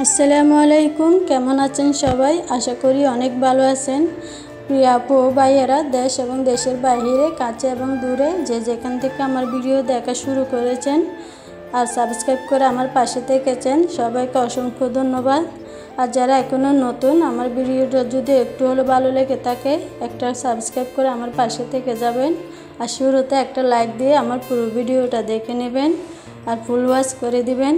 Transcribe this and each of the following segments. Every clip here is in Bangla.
আসসালামু আলাইকুম, কেমন আছেন সবাই? আশা করি অনেক ভালো আছেন। প্রিয় আপু ও ভাইয়েরা, দেশ এবং দেশের বাইরে, কাছে এবং দূরে যে যেখান থেকে আমার ভিডিও দেখা শুরু করেছেন আর সাবস্ক্রাইব করে আমার পাশে থেকেছেন, সবাইকে অসংখ্য ধন্যবাদ। আর যারা এখনও নতুন, আমার ভিডিওটা যদি একটু হলেও ভালো লেগে থাকে, একটা সাবস্ক্রাইব করে আমার পাশে থেকে যাবেন। আর শুরুতে একটা লাইক দিয়ে আমার পুরো ভিডিওটা দেখে নেবেন আর ফুল ওয়াচ করে দিবেন।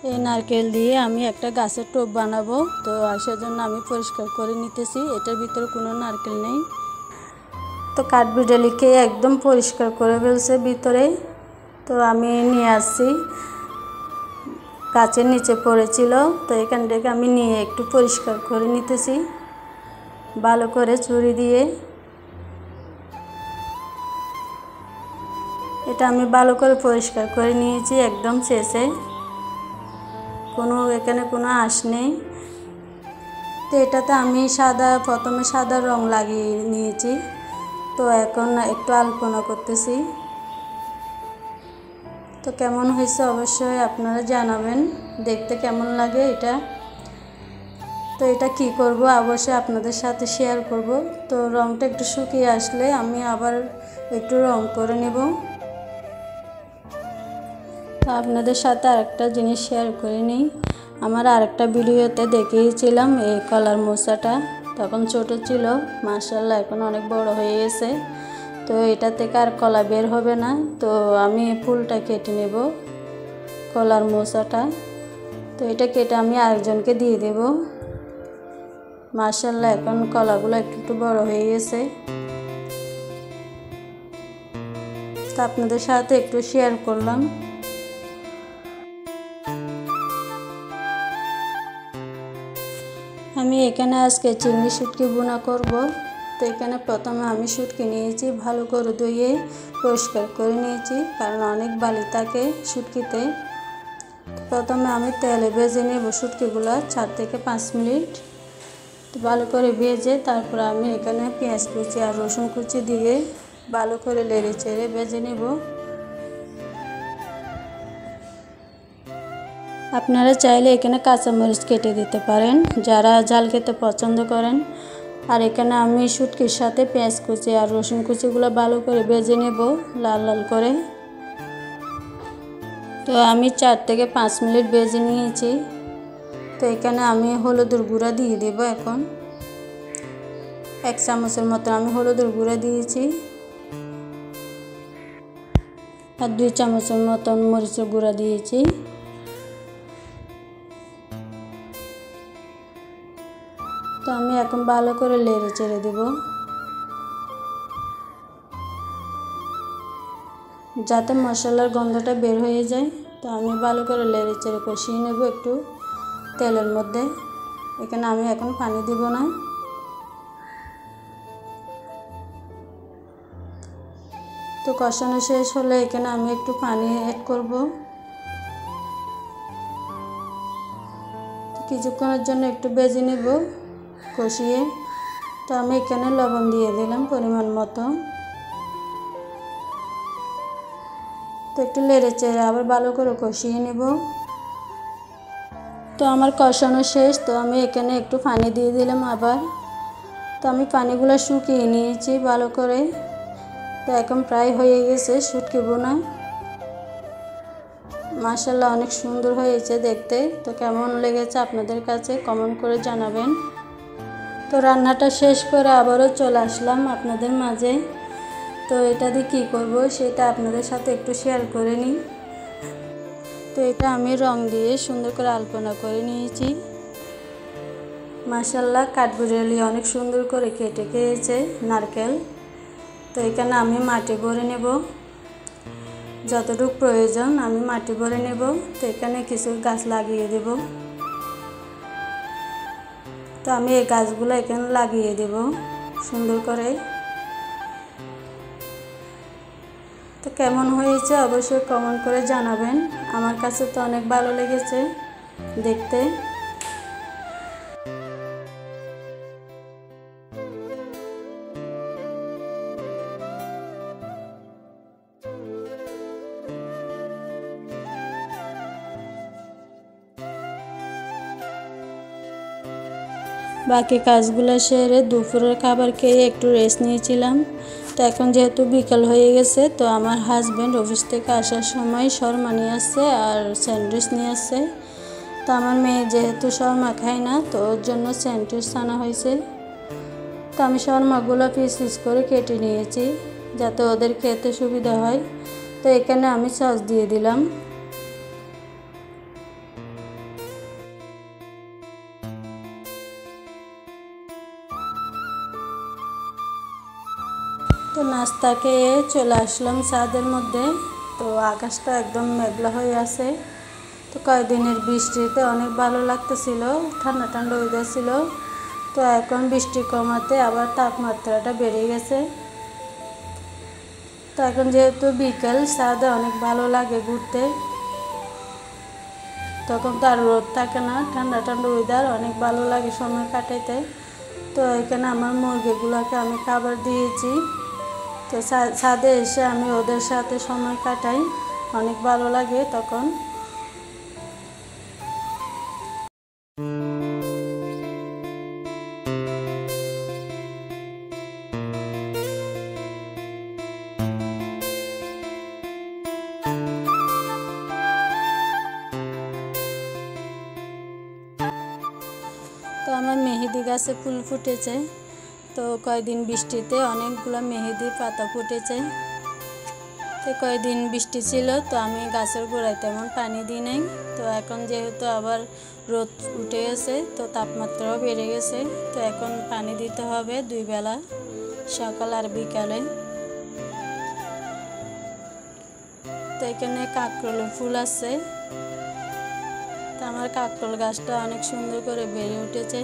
এই নারকেল দিয়ে আমি একটা গাছের টোপ বানাবো, তো সেজন্য আমি পরিষ্কার করে নিতেছি। এটার ভিতরে কোনো নারকেল নেই, তো কাঠবিড়ালিকে একদম পরিষ্কার করে ফেলছে ভিতরে। তো আমি নিয়ে আসছি, গাছের নিচে পড়েছিল, তো এখান থেকে আমি নিয়ে একটু পরিষ্কার করে নিতেছি ভালো করে ছুরি দিয়ে। এটা আমি ভালো করে পরিষ্কার করে নিয়েছি একদম শেষে, এখানে কোনো আঁশ নেই। তো এটাতে আমি প্রথমে সাদা রং লাগিয়ে নিয়েছি, তো এখন একটু আলপনা করতেছি। তো কেমন হয়েছে অবশ্যই আপনারা জানাবেন, দেখতে কেমন লাগে এটা। তো এটা কি করব অবশ্যই আপনাদের সাথে শেয়ার করব। তো রংটা একটু শুকিয়ে আসলে আমি আবার একটু রং করে নেব। তো আপনাদের সাথে আরেকটা জিনিস শেয়ার করে নিই। আমার আরেকটা ভিডিওতে দেখিয়েছিলাম এই কলার মোচাটা, তখন ছোট ছিল, মাশাআল্লাহ এখন অনেক বড় হয়ে গেছে। তো এটা থেকে আর কলা বের হবে না, তো আমি ফুলটা কেটে নেব, কলার মোচাটা। তো এটা কেটে আমি আরেকজনকে দিয়ে দেব। মাশাআল্লাহ এখন কলাগুলো একটু বড় হয়ে গেছে। তো আপনাদের সাথে একটু শেয়ার করলাম। আমি এখানে আজকে চিংড়ি শুটকি ভুনা করব। তো এখানে প্রথমে আমি শুটকি নিয়েছি, ভালো করে ধুয়ে পরিষ্কার করে নিয়েছি, কারণ অনেক বালি থাকে শুটকিতে। প্রথমে আমি তেলে ভেজে নেব শুটকিগুলো 4 থেকে 5 মিনিট। তো ভালো করে ভেজে তারপর আমি এখানে পেঁয়াজ কুচি আর রসুন কুচি দিয়ে ভালো করে নেড়ে চেড়ে ভেজে নেব। আপনারা চাইলে এখানে কাঁচামরিচ কেটে দিতে পারেন, যারা ঝাল খেতে পছন্দ করেন। আর এখানে আমি শুটকির সাথে পেঁয়াজ কুচি আর রসুন কুচিগুলো ভালো করে ভেজে নেব লাল লাল করে। তো আমি 4 থেকে 5 মিনিট ভেজে নিয়েছি। তো এখানে আমি হলুদের গুঁড়া দিয়ে দেব। এখন 1 চামচের মতো আমি হলুদের গুঁড়া দিয়েছি, আর 2 চামচের মতন মরিচের গুঁড়া দিয়েছি। তো আমি এখন ভালো করে নেড়ে চেড়ে দেব, যাতে মশলার গন্ধটা বের হয়ে যায়। তো আমি ভালো করে নেড়ে চেড়ে কষিয়ে নেব একটু তেলের মধ্যে। এখানে আমি এখন পানি দিব না। তো কষানো শেষ হলে এখানে আমি একটু পানি অ্যাড করব। কিছুক্ষণের জন্য একটু ভেজে নেব কষিয়ে। তো আমি এখানে লবণ দিয়ে দিলাম পরিমাণ মতো। তো একটু নেড়ে চেড়ে আবার ভালো করে কষিয়ে নেব। তো আমার কষানো শেষ, তো আমি এখানে একটু পানি দিয়ে দিলাম আবার। তো আমি পানিগুলো শুকিয়ে নিয়েছি ভালো করে। তো এখন প্রায় হয়ে গেছে শুটকি ভুনা। মাশাআল্লাহ অনেক সুন্দর হয়েছে দেখতে। তো কেমন লেগেছে আপনাদের কাছে কমেন্ট করে জানাবেন। তো রান্নাটা শেষ করে আবারও চলে আসলাম আপনাদের মাঝে। তো এটা দিয়ে কী করবো সেটা আপনাদের সাথে একটু শেয়ার করে নিই। তো এটা আমি রং দিয়ে সুন্দর করে আলপনা করে নিয়েছি। মাশাআল্লাহ কাঠবিড়ালি অনেক সুন্দর করে কেটে খেয়েছে নারকেল। তো এখানে আমি মাটি ভরে নেব, যতটুকু প্রয়োজন আমি মাটি ভরে নেব। তো এখানে কিছু গাছ লাগিয়ে দেব। তো আমি এই গাছগুলো এখানে লাগিয়ে দেব সুন্দর করে। তো কেমন হয়েছে অবশ্যই কমেন্ট করে জানাবেন। আমার কাছে তো অনেক ভালো লেগেছে দেখতে। বাকি কাজগুলো সেরে দুপুরের খাবার খেয়ে একটু রেস্ট নিয়েছিলাম। তো এখন যেহেতু বিকাল হয়ে গেছে, তো আমার হাজব্যান্ড অফিস থেকে আসার সময় শর্মা নিয়ে আসছে আর স্যান্ডউইচ নিয়ে আসছে। তো আমার মেয়ে যেহেতু শর্মা খায় না, তো ওর জন্য স্যান্ডউইচ আনা হয়েছে। তো আমি শর্মাগুলো পিস পিস করে কেটে নিয়েছি যাতে ওদের খেতে সুবিধা হয়। তো এখানে আমি সস দিয়ে দিলাম। তো নাস্তা খেয়ে চলে আসলাম ছাদের মধ্যে। তো আকাশটা একদম মেঘলা হয়ে আছে। তো কয়েকদিনের বৃষ্টিতে অনেক ভালো লাগতেছিল, ঠান্ডা ঠান্ডা ওয়েদার ছিল। তো এখন বৃষ্টি কমাতে আবার তাপমাত্রাটা বেড়ে গেছে। তো এখন যেহেতু বিকেল, ছাদে অনেক ভালো লাগে ঘুরতে। তখন তো আর রোদ থাকে না, ঠান্ডা ঠান্ডা ওয়েদার, অনেক ভালো লাগে সময় কাটাইতে। তো এখানে আমার মুরগিগুলোকে আমি খাবার দিয়েছি। তো ছাদে এসে আমি ওদের সাথে সময় কাটাই, অনেক ভালো লাগে তখন। তো আমার মেহেদি গাছে ফুল ফুটেছে। তো কয়েকদিন বৃষ্টিতে অনেকগুলো মেহেদি পাতা ফুটেছে। তো কয়েকদিন বৃষ্টি ছিল, তো আমি গাছের গোড়ায় তেমন পানি দিই নাই। তো এখন যেহেতু আবার রোদ উঠে গেছে, তো তাপমাত্রাও বেড়ে গেছে, তো এখন পানি দিতে হবে 2 বেলা, সকাল আর বিকালে। তো এখানে কাকরোল ফুল আছে। তো আমার কাকরোল গাছটা অনেক সুন্দর করে বেড়ে উঠেছে।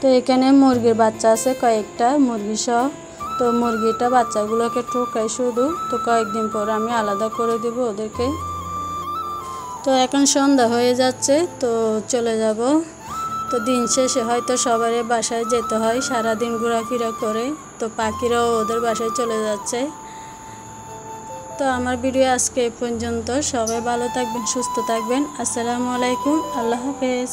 তো এখানে মুরগির বাচ্চা আছে কয়েকটা, মুরগি সহ। তো মুরগিটা বাচ্চাগুলোকে ঠোকাই শুধু। তো কয়েকদিন পর আমি আলাদা করে দেব ওদেরকে। তো এখন সন্ধ্যা হয়ে যাচ্ছে, তো চলে যাব। তো দিন শেষে হয়তো সবারই বাসায় যেতে হয়, সারাদিন ঘোরাফেরা করে। তো পাখিরাও ওদের বাসায় চলে যাচ্ছে। তো আমার ভিডিও আজকে এই পর্যন্ত। সবাই ভালো থাকবেন, সুস্থ থাকবেন। আসসালামু আলাইকুম, আল্লাহ হাফেজ।